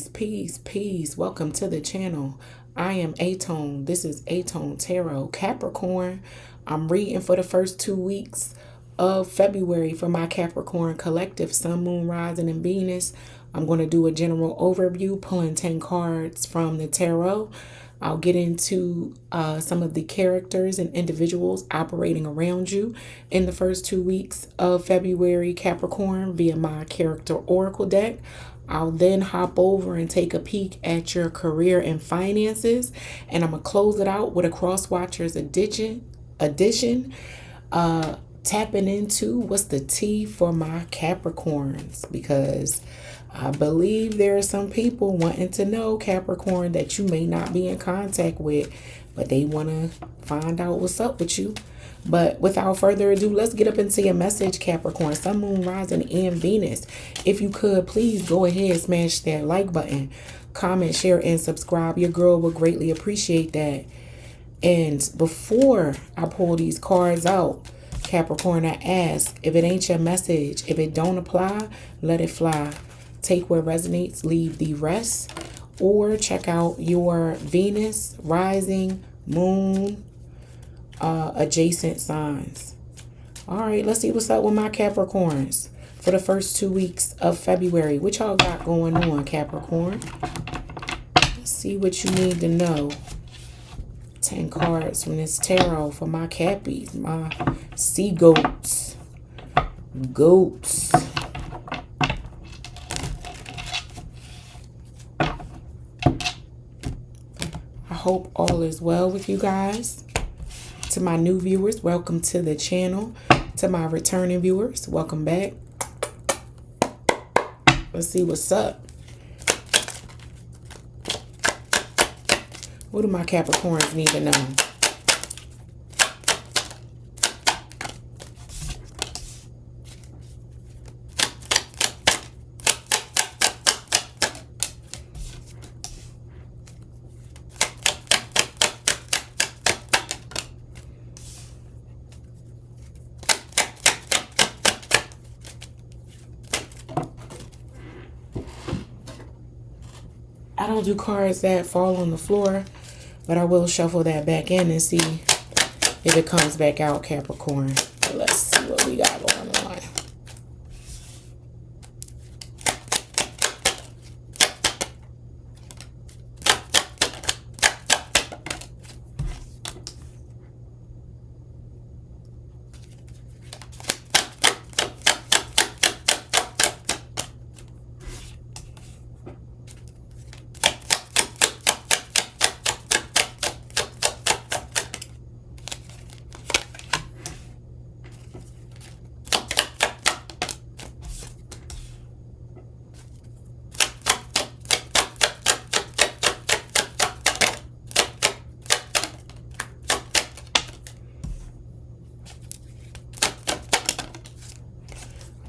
Peace. Welcome to the channel. I am aTone. This is aTone Tarot Capricorn. I'm reading for the first 2 weeks of February for my Capricorn collective, Sun, Moon, Rising, and Venus. I'm going to do a general overview, pulling 10 cards from the tarot. I'll get into some of the characters and individuals operating around you in the first 2 weeks of February, Capricorn, via my character oracle deck. I'll then hop over and take a peek at your career and finances. And I'm going to close it out with a Cross Watchers edition tapping into what's the T for my Capricorns, because I believe there are some people wanting to know, Capricorn, that you may not be in contact with, but they want to find out what's up with you. But without further ado, let's get up into your message, Capricorn, Sun, Moon, Rising, and Venus. If you could, please go ahead, smash that like button, comment, share, and subscribe. Your girl would greatly appreciate that. And before I pull these cards out, Capricorn, I ask, if it ain't your message, if it don't apply, let it fly. Take what resonates, leave the rest. Or check out your Venus, Rising, Moon, adjacent signs. All right, let's see what's up with my Capricorns for the first 2 weeks of February. What y'all got going on, Capricorn? Let's see what you need to know. 10 cards from this tarot for my Cappies, my sea goats. I hope all is well with you guys. To my new viewers, welcome to the channel. To my returning viewers, welcome back. Let's see what's up. What do my Capricorns need to know? I don't do cards that fall on the floor, but I will shuffle that back in and see if it comes back out, Capricorn. So let's see what we got going on.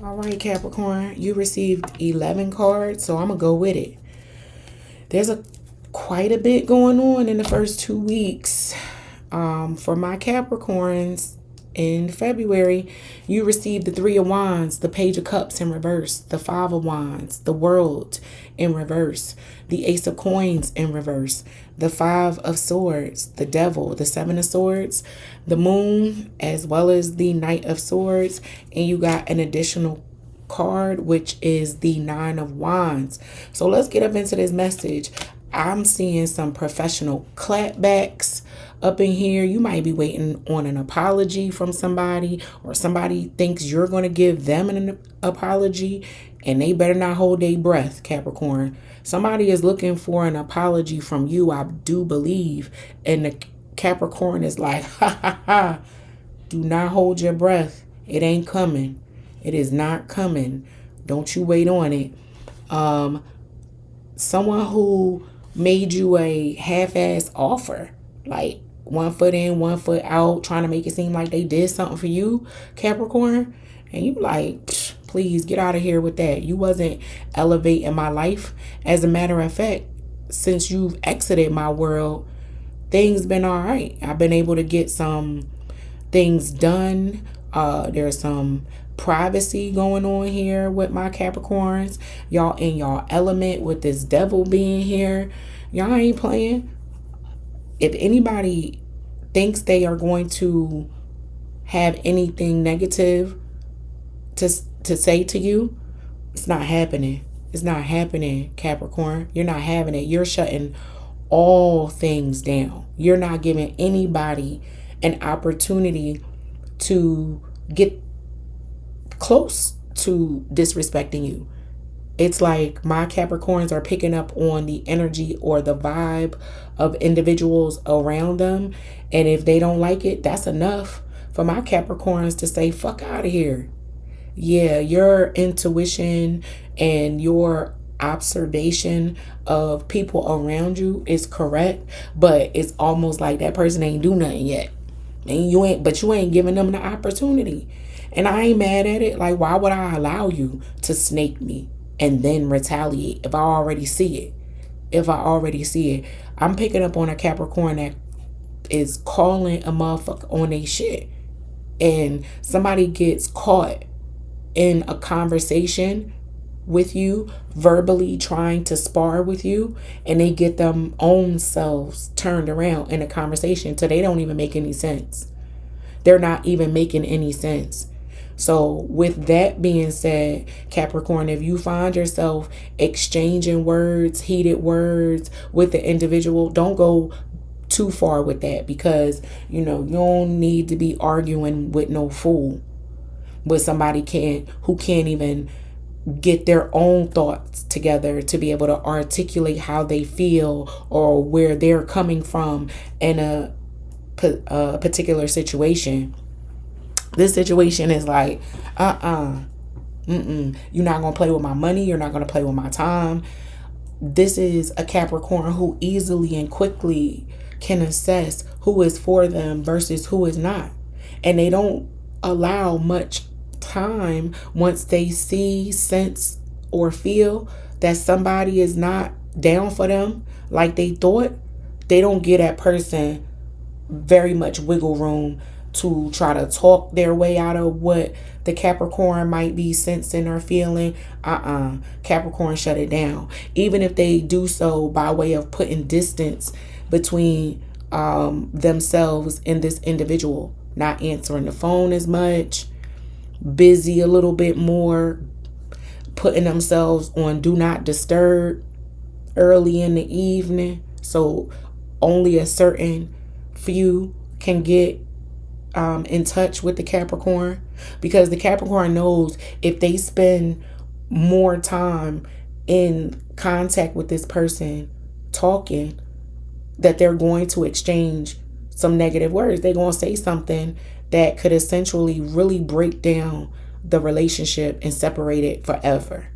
All right, Capricorn, you received 11 cards, so I'm going to go with it. There's quite a bit going on in the first 2 weeks. For my Capricorns in February, you received the 3 of Wands, the Page of Cups in reverse, the 5 of Wands, the World in reverse, the Ace of Coins in reverse, the 5 of Swords, the Devil, the 7 of Swords, the Moon, as well as the Knight of Swords, and you got an additional card, which is the 9 of Wands. So let's get up into this message. I'm seeing some professional clapbacks up in here. You might be waiting on an apology from somebody, or somebody thinks you're going to give them an apology, and they better not hold their breath, Capricorn. Somebody is looking for an apology from you, I do believe, and the Capricorn is like, ha, do not hold your breath. It ain't coming. It is not coming. Don't you wait on it. Someone who made you a half-ass offer, like 1 foot in, 1 foot out, trying to make it seem like they did something for you, Capricorn, and you like, please get out of here with that. You wasn't elevating my life. As a matter of fact, since you've exited my world, things been all right. I've been able to get some things done. There's some privacy going on here with my Capricorns. Y'all in y'all element with this devil being here. Y'all ain't playing. If anybody thinks they are going to have anything negative to say to you, it's not happening. It's not happening, Capricorn. You're not having it. You're shutting all things down. You're not giving anybody an opportunity to get close to disrespecting you. It's like my Capricorns are picking up on the energy or the vibe of individuals around them. And if they don't like it, that's enough for my Capricorns to say, fuck out of here. Yeah, your intuition and your observation of people around you is correct, but it's almost like that person ain't do nothing yet. And you ain't giving them the opportunity. And I ain't mad at it. Like, why would I allow you to snake me and then retaliate if I already see it? I'm picking up on a Capricorn that is calling a motherfucker on their shit. And somebody gets caught in a conversation with you, verbally trying to spar with you, and they get them own selves turned around in a conversation till they don't even make any sense. They're not even making any sense. So with that being said, Capricorn, if you find yourself exchanging words, heated words with the individual, don't go too far with that, because you don't need to be arguing with no fool, with somebody who can't even get their own thoughts together to be able to articulate how they feel or where they're coming from in a particular situation. This situation is like, you're not going to play with my money. You're not going to play with my time. This is a Capricorn who easily and quickly can assess who is for them versus who is not. And they don't allow much time once they see, sense, or feel that somebody is not down for them like they thought. They don't give that person very much wiggle room to try to talk their way out of what the Capricorn might be sensing or feeling. Capricorn shut it down. Even if they do so by way of putting distance between themselves and this individual, not answering the phone as much, busy a little bit more, putting themselves on do not disturb early in the evening, so only a certain few can get in touch with the Capricorn, because the Capricorn knows if they spend more time in contact with this person talking, that they're going to exchange some negative words. They're going to say something that could essentially really break down the relationship and separate it forever.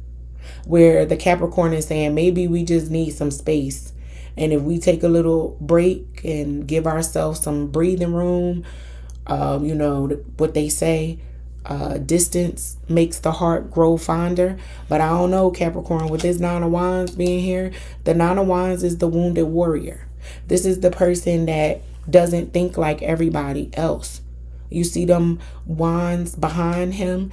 Where the Capricorn is saying, maybe we just need some space. And if we take a little break and give ourselves some breathing room, what they say, distance makes the heart grow fonder. But I don't know, Capricorn, with this Nine of Wands being here, the Nine of Wands is the wounded warrior. This is the person that doesn't think like everybody else. You see them wands behind him?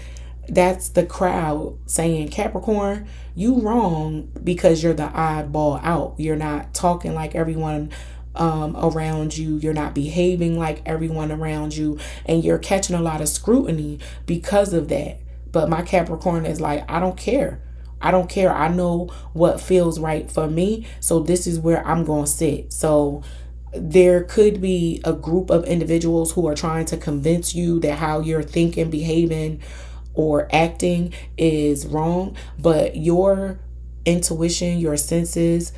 That's the crowd saying, Capricorn, you wrong because you're the oddball out. You're not talking like everyone around you. You're not behaving like everyone around you. And you're catching a lot of scrutiny because of that. But my Capricorn is like, I don't care. I know what feels right for me. So this is where I'm going to sit. So there could be a group of individuals who are trying to convince you that how you're thinking, behaving, or acting is wrong, but your intuition, your senses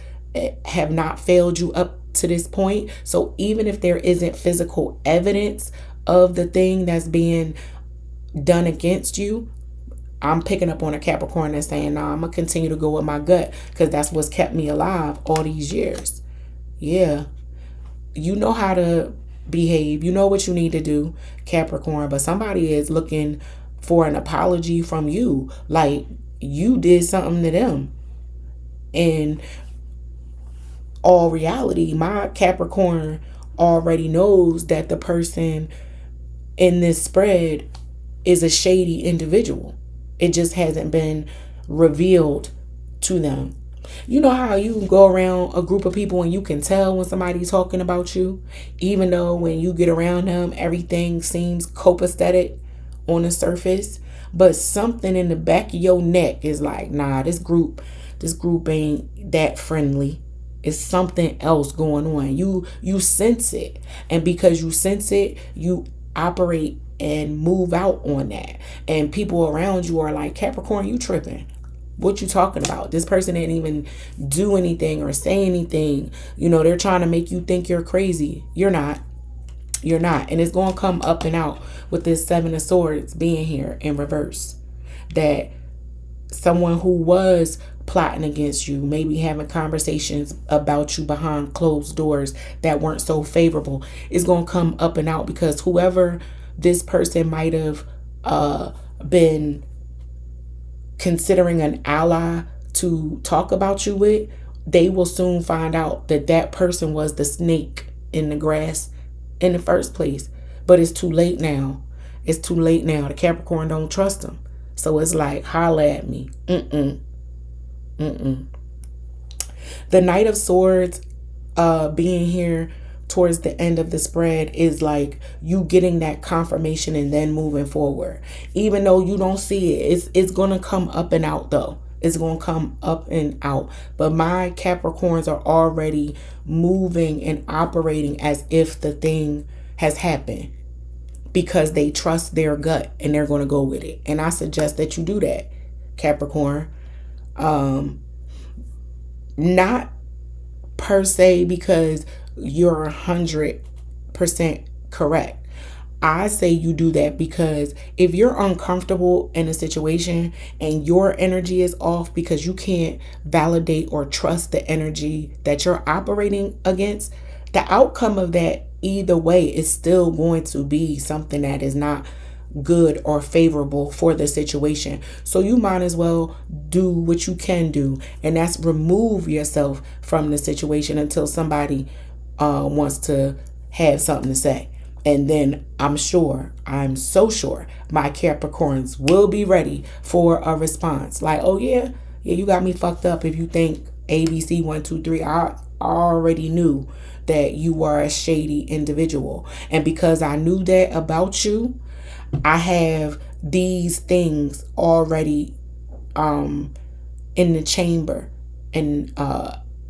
have not failed you up to this point. So even if there isn't physical evidence of the thing that's being done against you, I'm picking up on a Capricorn that's saying, nah, I'm going to continue to go with my gut because that's what's kept me alive all these years. Yeah. You know how to behave. You know what you need to do, Capricorn, but somebody is looking for an apology from you. Like you did something to them. In all reality, my Capricorn already knows that the person in this spread is a shady individual. It just hasn't been revealed to them. You know how you can go around a group of people and you can tell when somebody's talking about you, even though when you get around them, everything seems copacetic on the surface, but something in the back of your neck is like, nah, this group ain't that friendly. It's something else going on. You sense it, and because you sense it, you operate and move out on that. And people around you are like, Capricorn, you tripping. What you talking about? This person didn't even do anything or say anything. You know, they're trying to make you think you're crazy. You're not. You're not. And it's going to come up and out with this Seven of Swords being here in reverse. That someone who was plotting against you, maybe having conversations about you behind closed doors that weren't so favorable, is going to come up and out, because whoever this person might have been considering an ally to talk about you with, they will soon find out that that person was the snake in the grass in the first place. But it's too late now. It's too late now. The Capricorn don't trust them. So it's like, holla at me. The Knight of Swords being here towards the end of the spread is like you getting that confirmation and then moving forward. Even though you don't see it, it's going to come up and out though. It's going to come up and out. But my Capricorns are already moving and operating as if the thing has happened, because they trust their gut and they're going to go with it. And I suggest that you do that, Capricorn. Not per se because you're 100% correct. I say you do that because if you're uncomfortable in a situation and your energy is off because you can't validate or trust the energy that you're operating against, the outcome of that either way is still going to be something that is not good or favorable for the situation. So you might as well do what you can do, and that's remove yourself from the situation until somebody wants to have something to say. And then I'm so sure my Capricorns will be ready for a response. Like, oh yeah, you got me fucked up if you think ABC 1, 2, 3. I already knew that you are a shady individual. And because I knew that about you, I have these things already in the chamber and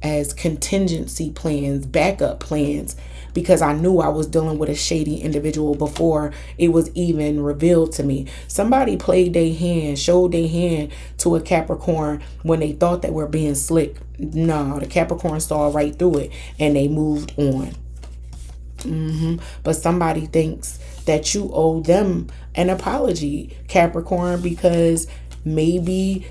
as contingency plans, backup plans, because I knew I was dealing with a shady individual before it was even revealed to me. Somebody played their hand, showed their hand to a Capricorn when they thought that we're being slick. No, the Capricorn saw right through it and they moved on. But somebody thinks that you owe them an apology, Capricorn, because maybe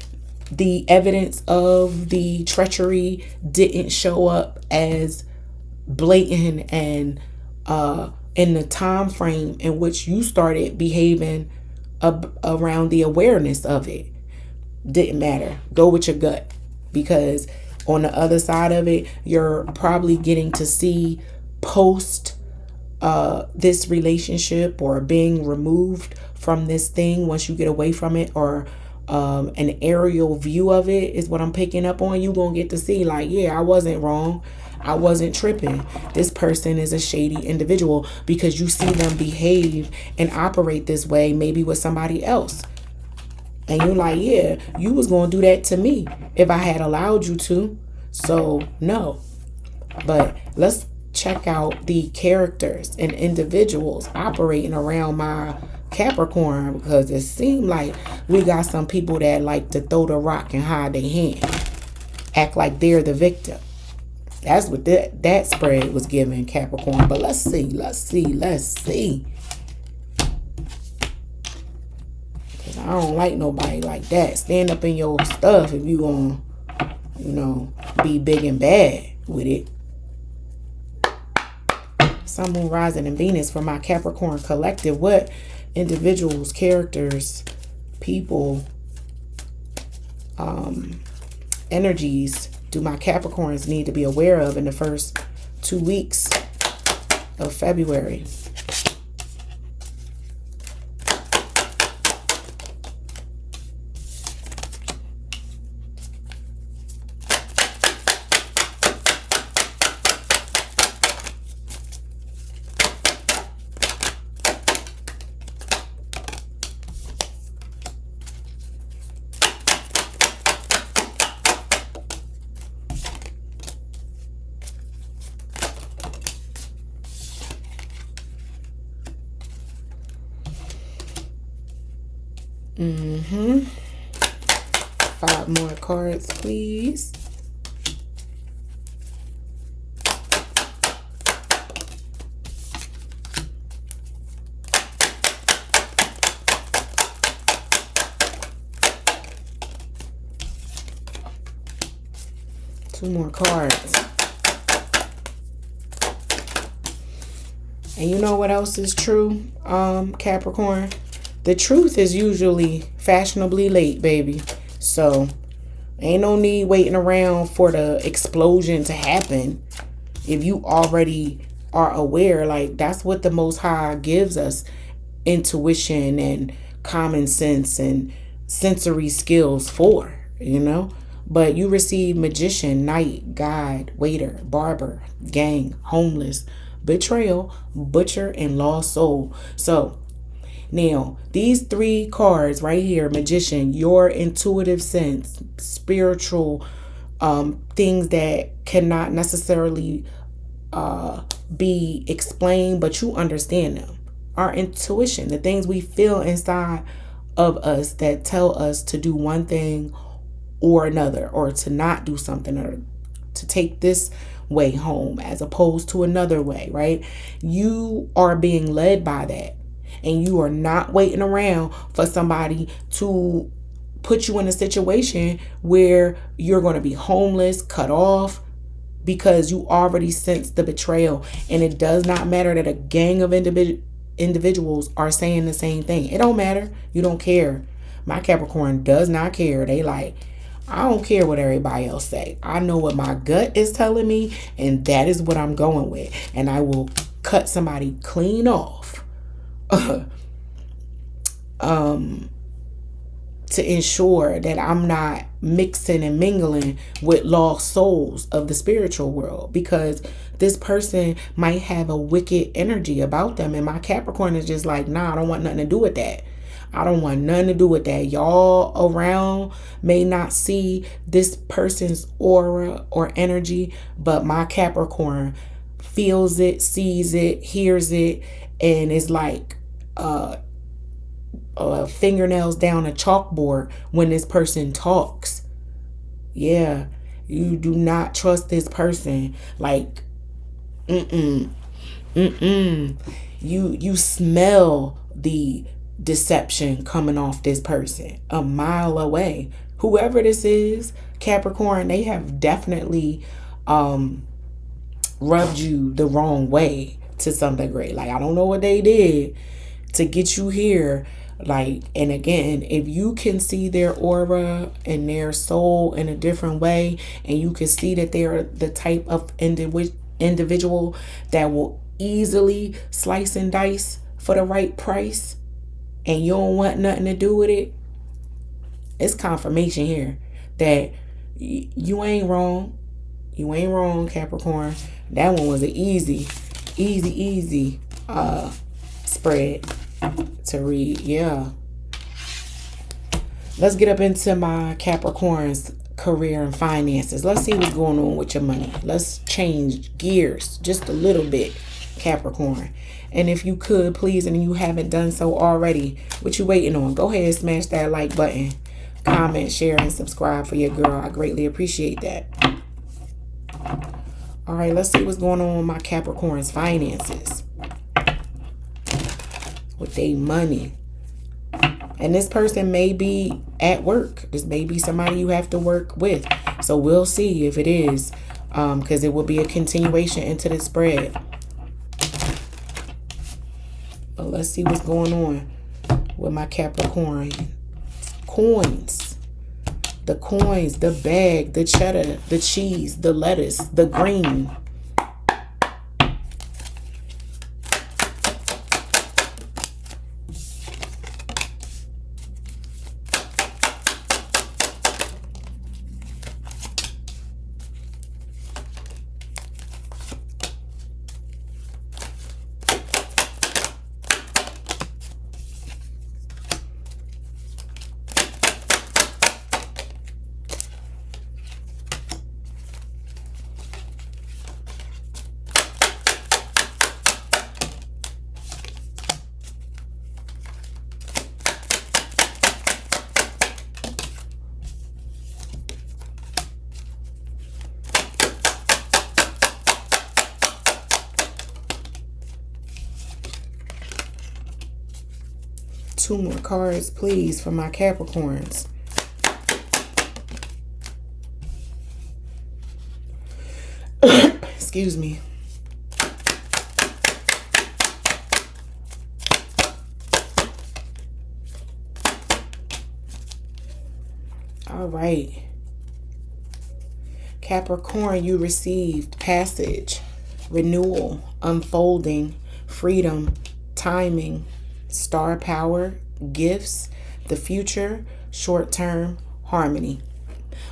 the evidence of the treachery didn't show up as blatant and in the time frame in which you started behaving around the awareness of it. Didn't matter. Go with your gut, because on the other side of it, you're probably getting to see post this relationship or being removed from this thing once you get away from it, or an aerial view of it is what I'm picking up on. You gonna get to see like, yeah, I wasn't wrong. I wasn't tripping. This person is a shady individual, because you see them behave and operate this way maybe with somebody else. And you're like, yeah, you was going to do that to me if I had allowed you to. So no. But let's check out the characters and individuals operating around my Capricorn, because it seemed like we got some people that like to throw the rock and hide their hand, act like they're the victim. That's what that spread was giving, Capricorn. But let's see. Because I don't like nobody like that. Stand up in your stuff if you gonna, be big and bad with it. Sun, Moon, Rising, and Venus for my Capricorn collective. What individuals, characters, people, energies do my Capricorns need to be aware of in the first 2 weeks of February? 5 more cards, please. Two more cards. And you know what else is true, Capricorn? The truth is usually fashionably late, baby. So ain't no need waiting around for the explosion to happen. If you already are aware, like that's what the Most High gives us, intuition and common sense and sensory skills for, But you receive magician, knight, guide, waiter, barber, gang, homeless, betrayal, butcher, and lost soul. So now, these 3 cards right here, magician, your intuitive sense, spiritual things that cannot necessarily be explained, but you understand them. Our intuition, the things we feel inside of us that tell us to do one thing or another, or to not do something, or to take this way home as opposed to another way, right? You are being led by that. And you are not waiting around for somebody to put you in a situation where you're going to be homeless, cut off, because you already sensed the betrayal. And it does not matter that a gang of individuals are saying the same thing. It don't matter. You don't care. My Capricorn does not care. They like, I don't care what everybody else say. I know what my gut is telling me, and that is what I'm going with. And I will cut somebody clean off to ensure that I'm not mixing and mingling with lost souls of the spiritual world, because this person might have a wicked energy about them, and my Capricorn is just like, nah, I don't want nothing to do with that. I don't want nothing to do with that. Y'all around may not see this person's aura or energy, but my Capricorn feels it, sees it, hears it, and it's like fingernails down a chalkboard when this person talks. Yeah, you do not trust this person. Like, you smell the deception coming off this person a mile away. Whoever this is, Capricorn, they have definitely rubbed you the wrong way to some degree. Like, I don't know what they did to get you here. Like, and again, if you can see their aura and their soul in a different way, and you can see that they're the type of individual that will easily slice and dice for the right price, and you don't want nothing to do with it, it's confirmation here that you ain't wrong. You ain't wrong, Capricorn. That one was an easy spread to read. Yeah. Let's get up into my Capricorn's career and finances. Let's see what's going on with your money. Let's change gears just a little bit, Capricorn. And if you could, please, and you haven't done so already, what you waiting on? Go ahead and smash that like button. Comment, share, and subscribe for your girl. I greatly appreciate that. All right, let's see what's going on with my Capricorn's finances. With their money. And this person may be at work. This may be somebody you have to work with. So we'll see if it is. Because it will be a continuation into the spread. But let's see what's going on with my Capricorn. Coins. The coins, the bag, the cheddar, the cheese, the lettuce, the green. 2 more cards, please, for my Capricorns. Excuse me. All right. Capricorn, you received passage, renewal, unfolding, freedom, timing, star power, gifts, the future, short term, harmony.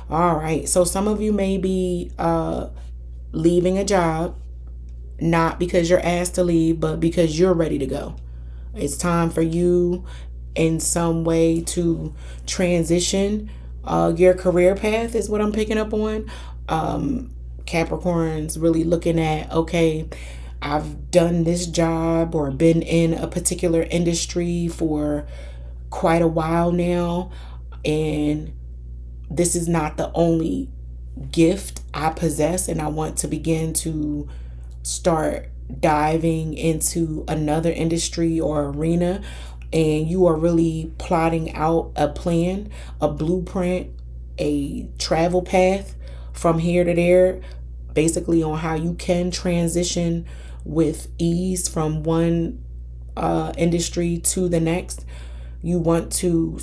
All right. So some of you may be leaving a job, not because you're asked to leave, but because you're ready to go. It's time for you in some way to transition your career path is what I'm picking up on. Capricorn's really looking at, okay, I've done this job or been in a particular industry for quite a while now, and this is not the only gift I possess, and I want to begin to start diving into another industry or arena. And you are really plotting out a plan, a blueprint, a travel path from here to there, basically on how you can transition with ease from one industry to the next. You want to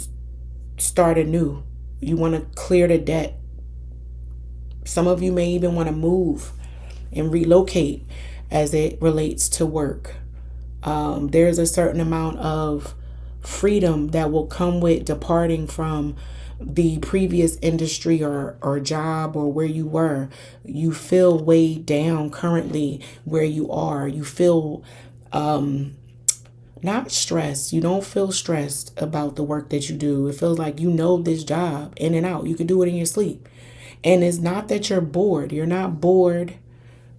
start anew. You want to clear the debt. Some of you may even want to move and relocate as it relates to work. There's a certain amount of freedom that will come with departing from the previous industry or job or where you were. You feel weighed down currently where you are. You feel not stressed. You don't feel stressed about the work that you do. It feels like you know this job in and out. You can do it in your sleep. And it's not that you're bored. You're not bored.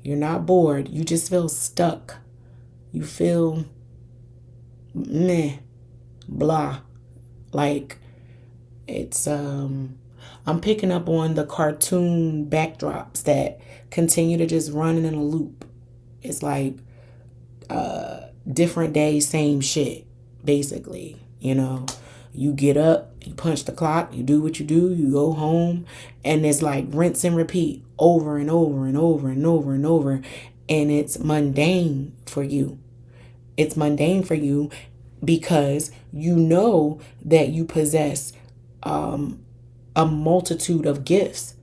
You're not bored. You just feel stuck. You feel meh, blah. Like it's I'm picking up on the cartoon backdrops that continue to just run in a loop. It's like different day, same shit, basically. You know, you get up, you punch the clock, you do what you do, you go home, and it's like rinse and repeat over and over and over and over and over. And it's mundane for you. It's mundane for you because you know that you possess a multitude of gifts,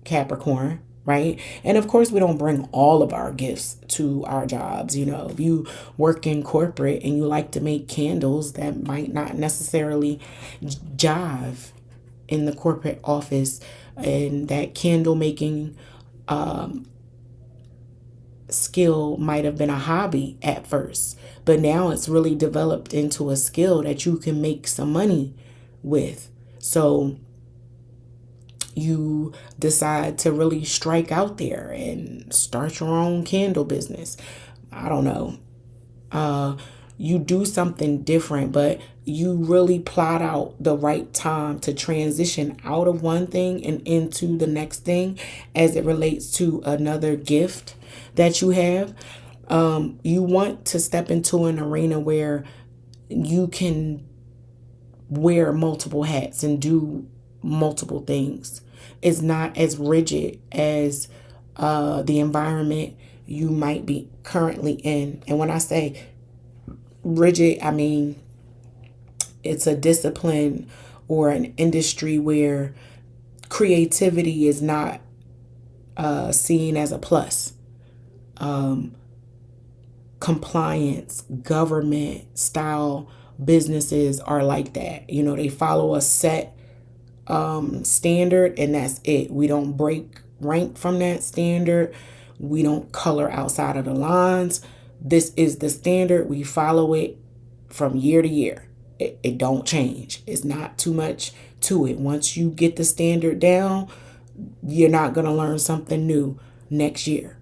Capricorn, right? And of course, we don't bring all of our gifts to our jobs. You know, if you work in corporate and you like to make candles, that might not necessarily jive in the corporate office, and that candle making skill might have been a hobby at first, but now it's really developed into a skill that you can make some money with. So you decide to really strike out there and start your own candle business. I don't know. You do something different, but you really plot out the right time to transition out of one thing and into the next thing as it relates to another gift that you have. You want to step into an arena where you can wear multiple hats and do multiple things. It's not as rigid as the environment you might be currently in. And when I say rigid, I mean it's a discipline or an industry where creativity is not seen as a plus. Compliance, government style businesses are like that. You know, they follow a set standard, and that's it. We don't break rank from that standard. We don't color outside of the lines. This is the standard. We follow it from year to year. It don't change. It's not too much to it. Once you get the standard down, you're not going to learn something new next year,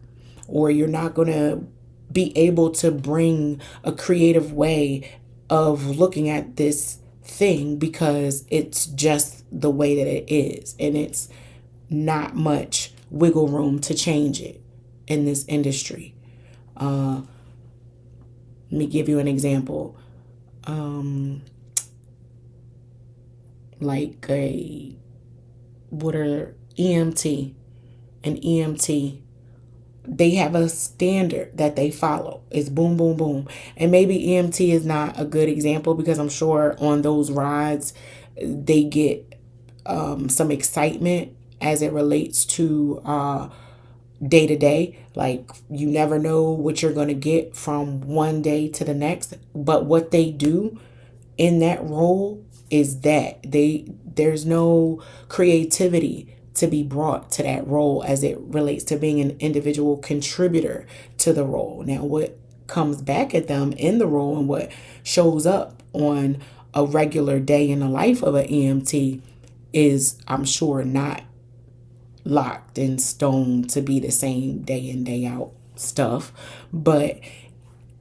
or you're not going to be able to bring a creative way of looking at this thing because it's just the way that it is, and it's not much wiggle room to change it in this industry. Let me give you an example. like a, what are EMT, an EMT, they have a standard that they follow. It's boom, boom, boom. And maybe EMT is not a good example because I'm sure on those rides, they get some excitement as it relates to day to day. Like, you never know what you're going to get from one day to the next. But what they do in that role is that there's no creativity to be brought to that role as it relates to being an individual contributor to the role. Now, what comes back at them in the role and what shows up on a regular day in the life of an EMT is, I'm sure, not locked in stone to be the same day in, day out stuff. But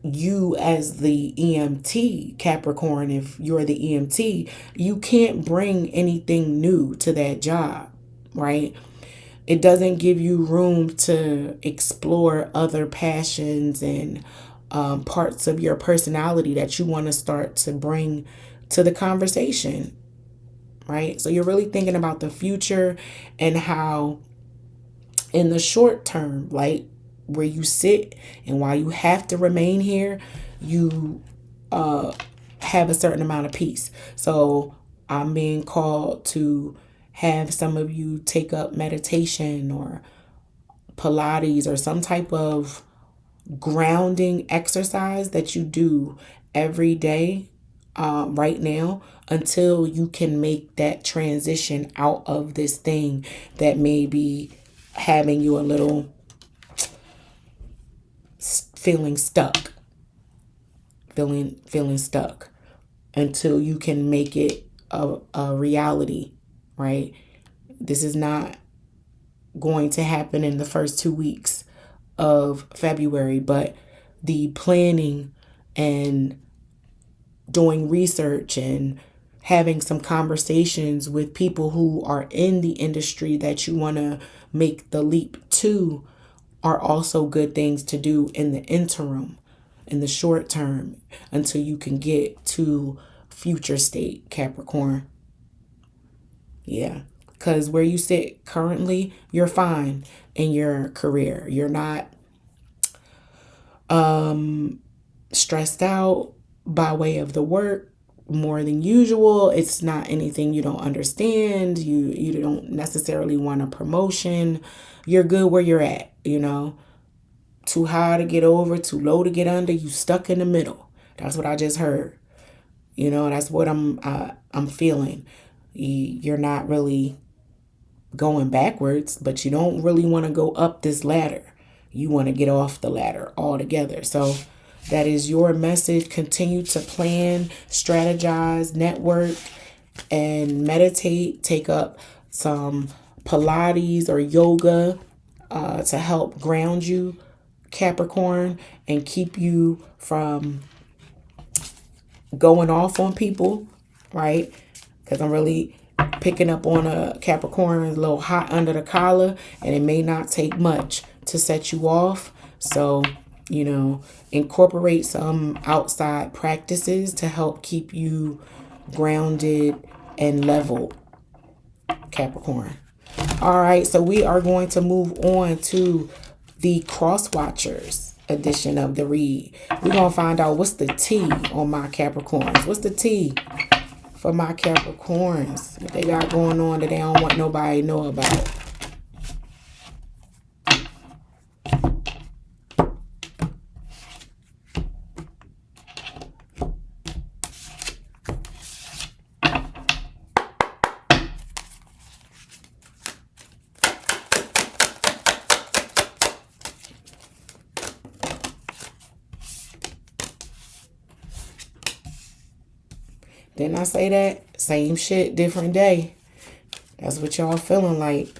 you, as the EMT, Capricorn, if you're the EMT, you can't bring anything new to that job, right? It doesn't give you room to explore other passions and parts of your personality that you want to start to bring to the conversation, right? So you're really thinking about the future and how in the short term, like where you sit and while you have to remain here, you have a certain amount of peace. So I'm being called to have some of you take up meditation or Pilates or some type of grounding exercise that you do every day right now until you can make that transition out of this thing that may be having you a little feeling stuck, feeling stuck until you can make it a reality, right? This is not going to happen in the first 2 weeks of February, but the planning and doing research and having some conversations with people who are in the industry that you want to make the leap to are also good things to do in the interim, in the short term, until you can get to future state, Capricorn. Yeah, because where you sit currently, you're fine in your career. You're not stressed out by way of the work more than usual. It's not anything you don't understand. You don't necessarily want a promotion. You're good where you're at, Too high to get over, too low to get under. You stuck in the middle. That's what I just heard. That's what I'm feeling. You're not really going backwards, but you don't really want to go up this ladder. You want to get off the ladder altogether. So that is your message. Continue to plan, strategize, network, and meditate. Take up some Pilates or yoga to help ground you, Capricorn, and keep you from going off on people, right? Because I'm really picking up on a Capricorn a little hot under the collar, and it may not take much to set you off. So, incorporate some outside practices to help keep you grounded and leveled, Capricorn. All right, so we are going to move on to the Cross Watchers edition of the read. We're going to find out what's the T on my Capricorns. What's the T for my Capricorns? What they got going on that they don't want nobody to know about. Didn't I say that? Same shit, different day. That's what y'all feeling like.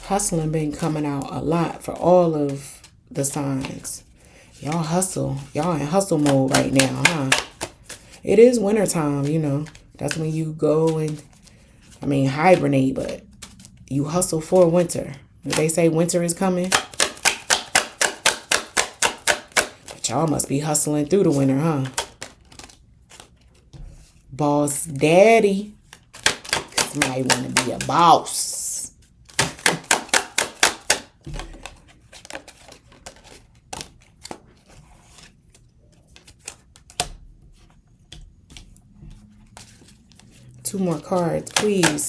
Hustling been coming out a lot for all of the signs. Y'all hustle. Y'all in hustle mode right now, huh? It is wintertime, you know. That's when you go and, hibernate, but you hustle for winter. If they say winter is coming, but y'all must be hustling through the winter, huh? Boss daddy. Somebody want to be a boss. Two more cards, please.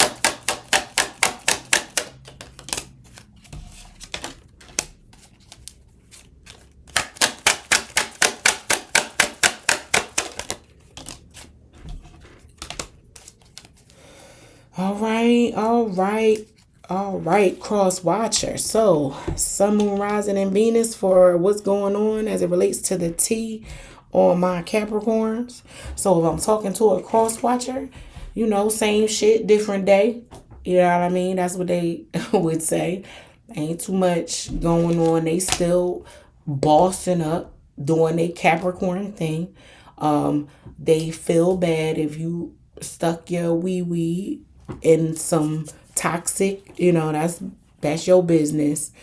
All right, cross watcher. So, Sun, Moon, Rising, and Venus for what's going on as it relates to the T on my Capricorns. So, if I'm talking to a cross watcher, you know, same shit, different day. You know what I mean? That's what they would say. Ain't too much going on. They still bossing up, doing their Capricorn thing. They feel bad if you stuck your wee in some toxic, you know, that's your business.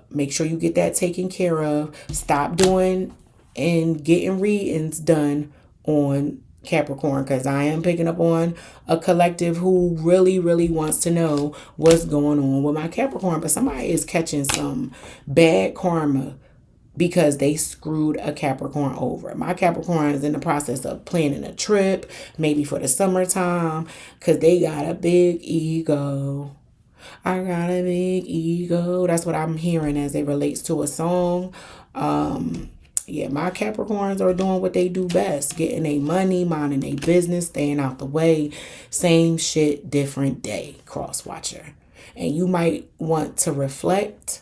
Make sure you get that taken care of. Stop doing and getting readings done on Capricorn, because I am picking up on a collective who really, really wants to know what's going on with my Capricorn. But somebody is catching some bad karma because they screwed a Capricorn over. My Capricorn is in the process of planning a trip, maybe for the summertime, because they got a big ego. I got a big ego. That's what I'm hearing as it relates to a song. Yeah, my Capricorns are doing what they do best. Getting their money, minding their business, staying out the way. Same shit, different day, cross watcher. And you might want to reflect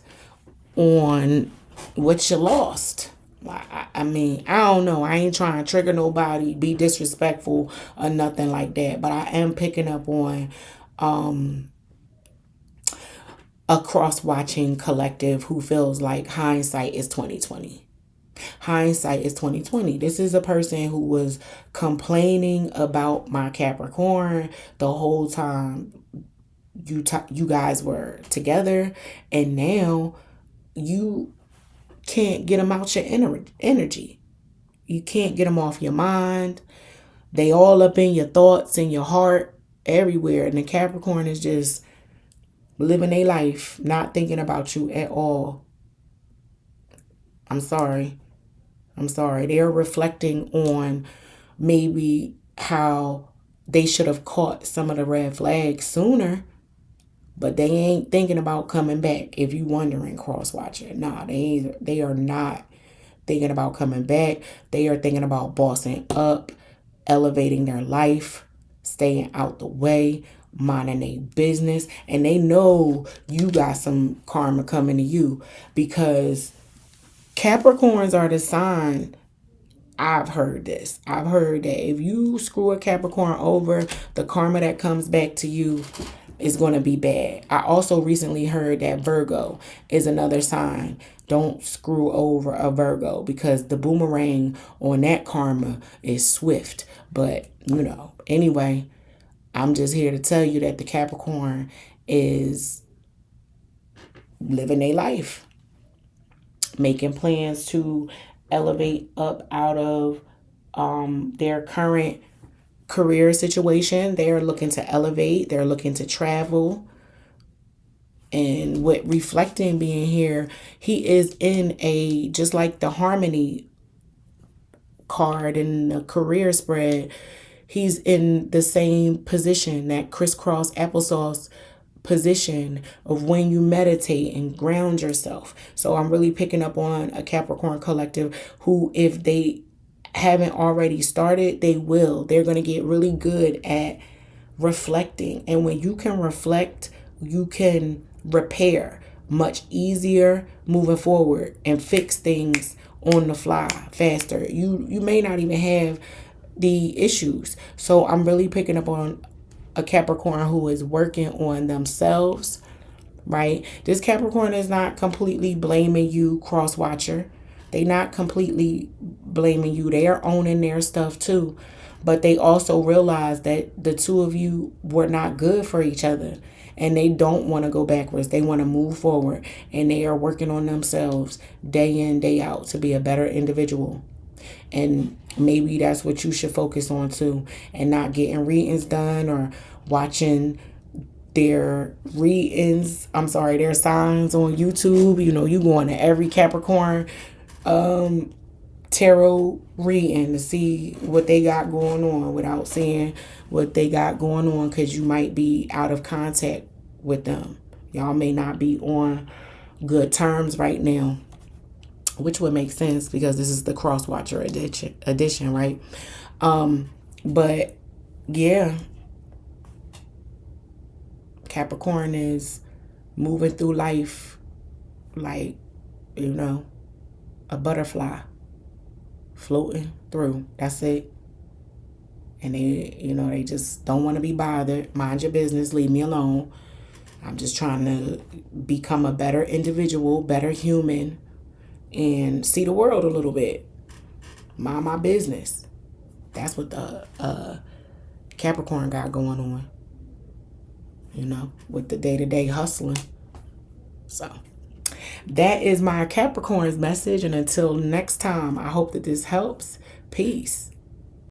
on what you lost. I don't know. I ain't trying to trigger nobody, be disrespectful or nothing like that. But I am picking up on a cross-watching collective who feels like hindsight is 2020. Hindsight is 2020. This is a person who was complaining about my Capricorn the whole time you guys were together, and now you can't get them out your energy. You can't get them off your mind. They all up in your thoughts, in your heart, everywhere. And the Capricorn is just living their life, not thinking about you at all. I'm sorry. They're reflecting on maybe how they should have caught some of the red flags sooner. But they ain't thinking about coming back. If you wondering, cross watcher, nah, they are not thinking about coming back. They are thinking about bossing up, elevating their life, staying out the way, minding their business, and they know you got some karma coming to you, because Capricorns are the sign. I've heard this. I've heard that if you screw a Capricorn over, the karma that comes back to you is going to be bad. I also recently heard that Virgo is another sign. Don't screw over a Virgo, because the boomerang on that karma is swift. But, you know, anyway, I'm just here to tell you that the Capricorn is living their life, making plans to elevate up out of their current career situation. They're looking to elevate. They're looking to travel. And with reflecting being here, he is in a, just like the harmony card in the career spread, he's in the same position, that crisscross applesauce position of when you meditate and ground yourself. So I'm really picking up on a Capricorn collective who, if they haven't already started, they will. They're going to get really good at reflecting. And when you can reflect, you can repair much easier moving forward and fix things on the fly faster. You may not even have the issues. So I'm really picking up on a Capricorn who is working on themselves, right? This Capricorn is not completely blaming you, cross-watcher. They not completely blaming you. They are owning their stuff too. But they also realize that the two of you were not good for each other. And they don't want to go backwards. They want to move forward. And they are working on themselves day in, day out to be a better individual. And maybe that's what you should focus on too. And not getting readings done or watching their their signs on YouTube. You know, you going to every Capricorn tarot reading to see what they got going on without seeing what they got going on, because you might be out of contact with them. Y'all may not be on good terms right now, which would make sense because this is the cross watcher edition, right? But yeah, Capricorn is moving through life like, you know, a butterfly floating through. That's it. And they just don't want to be bothered. Mind your business. Leave me alone. I'm just trying to become a better individual, better human, and see the world a little bit. Mind my business. That's what the Capricorn got going on. You know, with the day-to-day hustling. So that is my Capricorn's message. And until next time, I hope that this helps. Peace.